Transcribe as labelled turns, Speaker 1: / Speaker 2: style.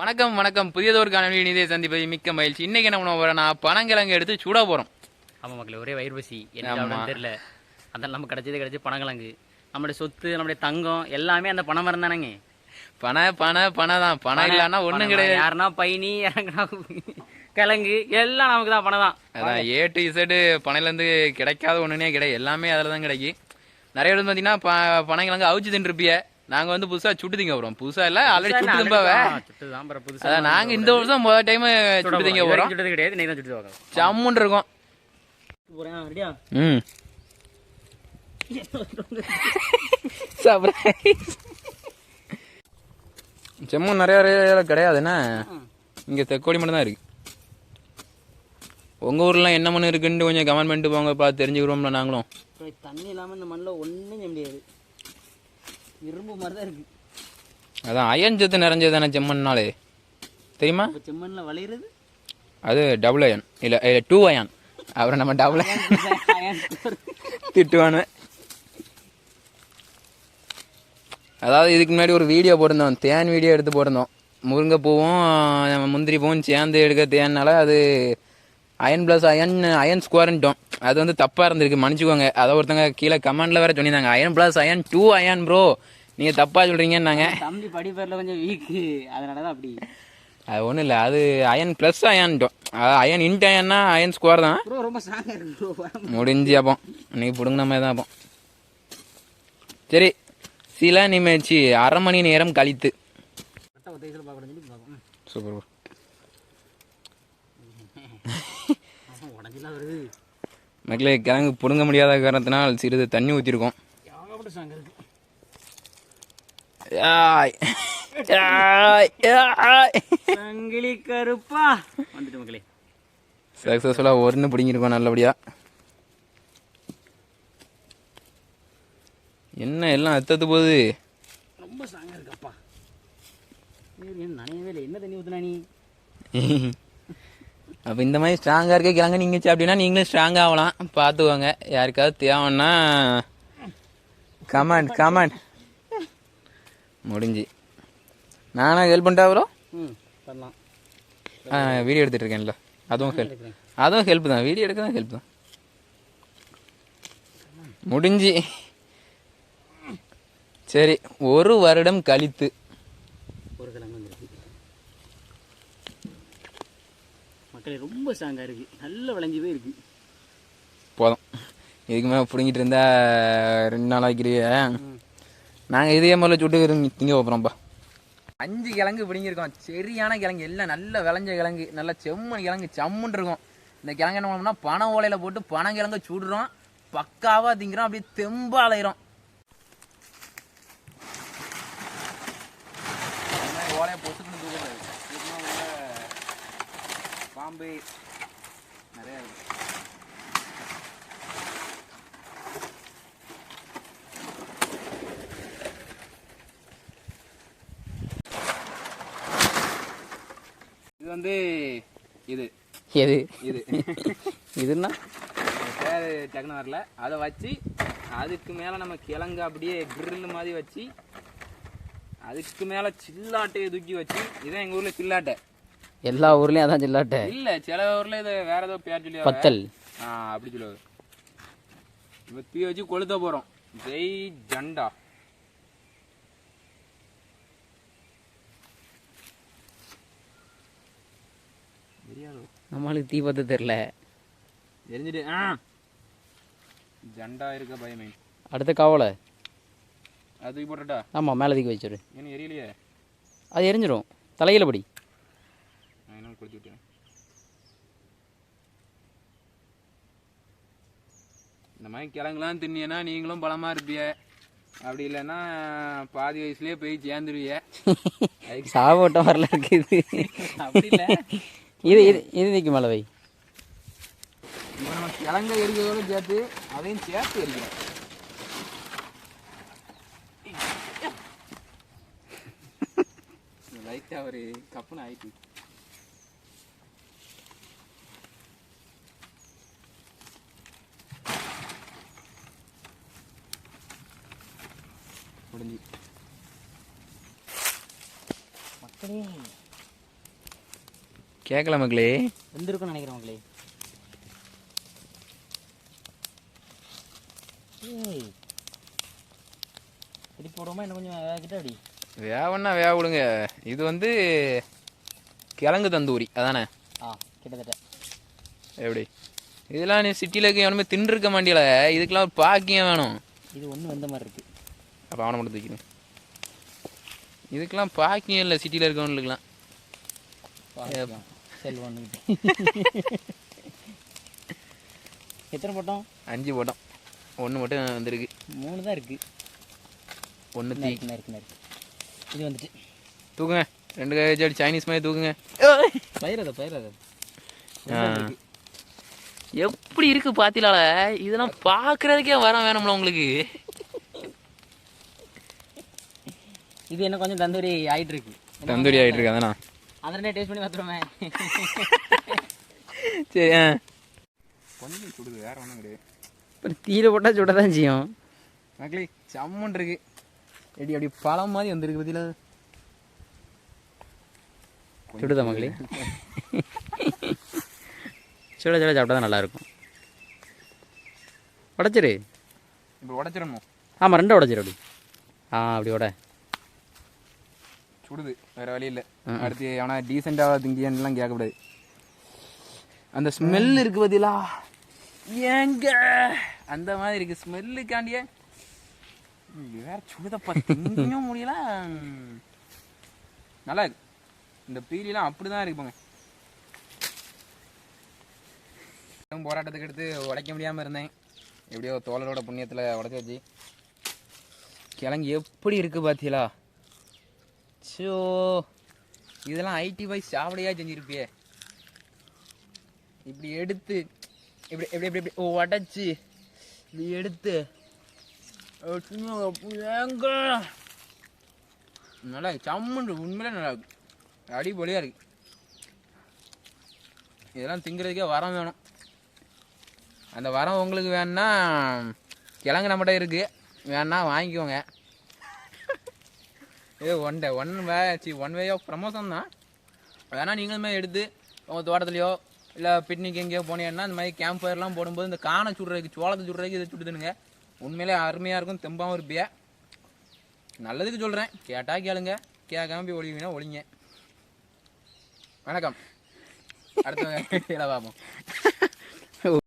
Speaker 1: வணக்கம் வணக்கம் புதியதோர் காணொலி இனிதே சந்திப்பது மிக்க மகிழ்ச்சி. இன்னைக்கு என்ன பண்ண போறோம்னா பனங்கிழங்கு எடுத்து சுட போறோம்.
Speaker 2: ஆமா மக்களே, ஒரே வயிறு பசி என்ன தெரியல. அதெல்லாம் நம்ம கிடைச்சது பனங்கிழங்கு. நம்மளுடைய சொத்து, நம்மளுடைய தங்கம் எல்லாமே அந்த பனை மரம் தானேங்க.
Speaker 1: பனை தான். பணம் இல்லைன்னா ஒண்ணும் கிடையாது.
Speaker 2: யாருன்னா பயணி கிழங்கு எல்லாம் நமக்கு தான், பனை தான்.
Speaker 1: அதான் ஏ டு இசட் பனையில இருந்து கிடைக்காத ஒண்ணுனே கிடையாது, எல்லாமே அதுல தான் கிடைக்கும். நிறைய பேர் பாத்தீங்கன்னா பனங்கிழங்கு அவிச்சு தின்றுப்பிய. நாங்க வந்து புதுசா சுட்டு திங்க போறோம். புதுசா இல்ல, ஆல்ரெடி சுட்டு திம்பாவே. அதான் நாங்க இந்த வருஷம் முதல் டைம் சுட்டு திங்க போறோம். சம்முன்னு இருக்கும். செம்மன் நிறைய கிடையாதுண்ணா, இங்க தெக்கோடி மட்டும் தான் இருக்கு. உங்க ஊர்ல என்ன மண் இருக்குன்னு கொஞ்சம் கமெண்ட் பண்ணிட்டு போங்க, பார்த்து தெரிஞ்சுக்கிறோம்ல நாங்களும்.
Speaker 2: தண்ணி இல்லாம இந்த மண்ணில் ஒன்றும் செய்ய முடியாது, இரும்பு மாதிரி தான் இருக்கு.
Speaker 1: அதான் அயன் சத்து நிறைஞ்சது தானே செம்மண்ணாலே, தெரியுமா?
Speaker 2: செம்மண்ணில் விளையிறது
Speaker 1: அது டபுள் அயன் இல்லை 2 அயன். அப்புறம் நம்ம டபுள் அயன் திட்டுவானு. அதாவது இதுக்கு முன்னாடி ஒரு வீடியோ போட்டிருந்தோம், தேன் வீடியோ எடுத்து போட்டிருந்தோம். முருங்கைப்பூவும் முந்திரி பூவும் சேர்ந்து எடுக்க தேன்னால அது அயன் ப்ளஸ் அயன் ஸ்கொயர்ன்ட்டோம். அது வந்து தப்பாக இருந்திருக்கு, மன்னிச்சுக்கோங்க. அதை ஒருத்தங்க கீழே கமெண்ட்ல வேற சொல்லியிருந்தாங்க, அயன் ப்ளஸ் அயன் 2 அயன் ப்ரோ, நீங்கள் தப்பாக சொல்கிறீங்கன்னாங்க.
Speaker 2: தம்பி படிப்பேரில் கொஞ்சம் வீக்கு, அதனால தான் அப்படி.
Speaker 1: அது ஒன்றும் இல்லை, அது அயன் ப்ளஸ் அயன்ட்டோம். அயன் இன்ட் அயன்னா அயன் ஸ்கொயர் தான்.
Speaker 2: ரொம்ப ஸ்ட்ராங்காக இருக்கு.
Speaker 1: முடிஞ்சு அப்போ இன்னைக்கு பிடுங்கின மாதிரி தான் அப்போ. சரி, சில நிமிச்சி அரை மணி நேரம் கழித்து. சூப்பர். மக்களே, கிழங்கு பிடுங்க முடியாத காரணத்தினால் சிறிது தண்ணி ஊற்றிருக்கோம்.
Speaker 2: கருப்பா வந்துட்டு மக்களே,
Speaker 1: சக்ஸஸ்ஃபுல்லாக ஒன்று பிடிங்கிருக்கோம் நல்லபடியா. என்ன எல்லாம் அத்தத்து போகுது,
Speaker 2: ரொம்ப ஸ்ட்ராங்காக இருக்கப்பா. நனையவே இல்லை, என்ன தண்ணி ஊற்றுனா நீ?
Speaker 1: அப்போ இந்த மாதிரி ஸ்ட்ராங்காக இருக்க கிழங்கு நீங்கள் சாப்பிட்டீங்கன்னா நீங்களும் ஸ்ட்ராங் ஆகலாம், பார்த்துக்கோங்க. யாருக்காவது தேவைன்னா கமெண்ட் முடிஞ்சு நானும் ஹெல்ப் பண்ணிட்டா ப்ரோ.
Speaker 2: பண்ணலாம்.
Speaker 1: வீடியோ எடுத்துகிட்டு இருக்கேன்ல, அதுவும் ஹெல்ப் தான். வீடியோ எடுக்க தான் ஹெல்ப் தான். முடிஞ்சு. சரி, 1 வருடம் கழித்து
Speaker 2: ஒரு கிழங்கு வந்துருக்கு மக்களே. ரொம்ப ஸ்ட்ராங்காக இருக்குது, நல்ல விளைஞ்சி போய் இருக்குது.
Speaker 1: போதும், இதுக்கு மேலே பிடிங்கிட்டு இருந்தா 2 நாள் ஆக்கிடுவே. நாங்கள் இதே மாதிரில சுட்டு திங்க போகிறோம்ப்பா. 5 கிழங்கு பிடிங்கிருக்கோம், சரியான கிழங்கு, எல்லாம் நல்ல விளைஞ்ச கிழங்கு, நல்ல செம்மண் கிழங்கு, சம்முன்னு இருக்கும். இந்த கிழங்கு என்ன பண்ணோம்னா பனை ஓலையில் போட்டு பனங்கிழங்கு சுடுறோம், பக்காவாக திங்கிறோம், அப்படியே தெம்பா அலையிறோம். ஓலையை பொசுக்குன்னு தூக்குறது, பாம்பு நிறைய இருக்கு. இது வந்து இது எது இது இதுன்னா பேர் டக்குன்னு வரல. அதை வச்சு அதுக்கு மேலே நம்ம கிழங்கு அப்படியே கிரில் மாதிரி வச்சு அதுக்கு மேலே சில்லாட்டையை தூக்கி வச்சு, இதான் எங்கள் ஊரில் சில்லாட்டை.
Speaker 2: எல்லா ஊர்லேயும் அதான் சில்லாட்டை
Speaker 1: இல்லை, சில ஊரில் இது வேற ஏதோ பேர் சொல்லி
Speaker 2: பத்தல்
Speaker 1: அப்படி சொல்லுவாங்க. இப்போ தீ வச்சு கொளுத்த போகிறோம். ஜெய் ஜண்டா.
Speaker 2: நம்மளுக்கு தீ பத்த தெரில,
Speaker 1: எரிஞ்சிட்டு ஜண்டா இருக்க பயமே.
Speaker 2: அடுத்த காவலை
Speaker 1: அது தூக்கி போட்டுட்டா?
Speaker 2: ஆமாம், மேலே தூக்கி வச்சிரு.
Speaker 1: என்ன எரியலையே?
Speaker 2: அது எரிஞ்சிடும், தலையில படி.
Speaker 1: நான் குளிச்சு விட்டேன். இந்த மாதிரி கிழங்குலாம் தின்னியன்னா நீங்களும் பலமாக இருப்பிய, அப்படி இல்லைன்னா பாதி வயசுலேயே போய் சேர்ந்துருவிய.
Speaker 2: சாவோட்டம் வரல இருக்குது.
Speaker 1: அப்படி இல்லை,
Speaker 2: இது இது இது நிற்க மேலே வை.
Speaker 1: இப்போ நம்ம கிழங்கை எரிக்கிறதோடு சேர்த்து அதையும் சேர்த்து எரிக்கிறோம். லைட்டாக ஒரு கப்புன்னு ஆயிட்டு. முடிஞ்சு மக்களே கேட்கல மக்களே.
Speaker 2: வெந்திருக்கும்னு நினைக்கிறேன் மக்களே. ஏய் இப்படி போடுவோமா இன்னும் கொஞ்சம் கிட்ட அப்படி
Speaker 1: வேவன்னா வேக விடுங்க. இது வந்து கிழங்கு தந்தூரி அதானே?
Speaker 2: கிட்டத்தட்ட.
Speaker 1: எப்படி இதெல்லாம் நீ சிட்டியில் இருக்க எவனுமே தின்றுருக்க மாட்டியல, இதுக்கெல்லாம் ஒரு பாக்கியம் வேணும்.
Speaker 2: இது ஒன்று வந்த மாதிரி இருக்கு.
Speaker 1: அப்போ அவனை மட்டும் தூக்கிடும். இதுக்கெல்லாம் பாக்கியம் இல்லை சிட்டியில் இருக்கவனுக்குலாம்.
Speaker 2: செல்வன்னுக்கிட்ட எத்தனை போட்டோம்?
Speaker 1: 5 போட்டோம். 1 மட்டும் வந்துருக்கு.
Speaker 2: 3 தான் இருக்குது.
Speaker 1: 1
Speaker 2: இருக்கு. இது வந்துட்டு
Speaker 1: தூக்குங்க. 2 கை சைனீஸ் மாதிரி தூக்குங்க.
Speaker 2: பயிராத
Speaker 1: எப்படி இருக்கு பாத்திலால? இதெல்லாம் பார்க்கறதுக்கே வேணும்ல உங்களுக்கு.
Speaker 2: இது என்ன கொஞ்சம் தந்தூரி ஆயிட்டு இருக்கு.
Speaker 1: அதானா?
Speaker 2: அதனே டேஸ்ட் பண்ணி பார்த்துருமே.
Speaker 1: சரி கொஞ்சம் சுடுது, வேற ஒன்றும் கிடையாது.
Speaker 2: இப்போ தீரை போட்டால் சுட தான் செய்யும்
Speaker 1: மக்களே. சம்மன் இருக்கு. அப்படி பழம் மாதிரி வந்துருக்கு பத்தியில.
Speaker 2: சுடுதா மக்களே? சுட சாப்பிட்டா தான் நல்லாயிருக்கும். உடச்சிரு.
Speaker 1: இப்போ உடச்சிடணும்.
Speaker 2: ஆமாம் 2 உடச்சிரு அப்படி. அப்படி உட.
Speaker 1: சுடுது, வேற வழி இல்லை. அடுத்து அவனா டீசெண்டாக திங்கியன்லாம் கேட்கக்கூடாது. அந்த ஸ்மெல் இருக்கு பார்த்தீங்களா? ஏங்க அந்த மாதிரி இருக்கு ஸ்மெல்லுக்காண்டியே. வேற சுடுதப்பா, திங்கவும் முடியல. நல்லா இருக்கு. இந்த பீலிலாம் அப்படிதான் இருக்கு. போங்க. போராட்டத்துக்கு எடுத்து உடைக்க முடியாமல் இருந்தேன். எப்படியோ தோழரோட புண்ணியத்தில் உடச்சி வச்சு கிழங்கு எப்படி இருக்கு பார்த்தீங்களா? ஸோ இதெல்லாம் ஐடி பாய் சாவடையா செஞ்சிருப்பியே. இப்படி எடுத்து இப்படி எப்படி எப்படி எப்படி உடச்சி இப்படி எடுத்து நல்லா சம்மன் உண்மையிலே நல்லா இருக்கு. அடிப்பொலியாக இருக்கு. இதெல்லாம் திங்கிறதுக்கே வரம் வேணும். அந்த வரம் உங்களுக்கு வேணுன்னா கிழங்கு நம்மகிட்ட இருக்குது, வேணா வாங்கிக்கோங்க. இது ஒன் வே ஆஃப் ப்ரமோஷன் தான். வேணால் நீங்களுமே எடுத்து உங்கள் தோட்டத்துலையோ இல்லை பிக்னிக் எங்கேயோ போனீங்கன்னா இந்த மாதிரி கேம்ப் ஃபயர்லாம் போடும்போது இந்த காணை சுடுறதுக்கு, சோளத்தை சுடுறதுக்கு இதை சுட்டுதுனுங்க. உண்மையிலே அருமையாக இருக்கும், தெம்பாகவும் இருப்பியா. நல்லதுக்கு சொல்கிறேன், கேட்டால் கேளுங்க, கேட்காம போய் ஒழிவீங்கன்னா ஒழிங்க. வணக்கம். அடுத்த பார்ப்போம்.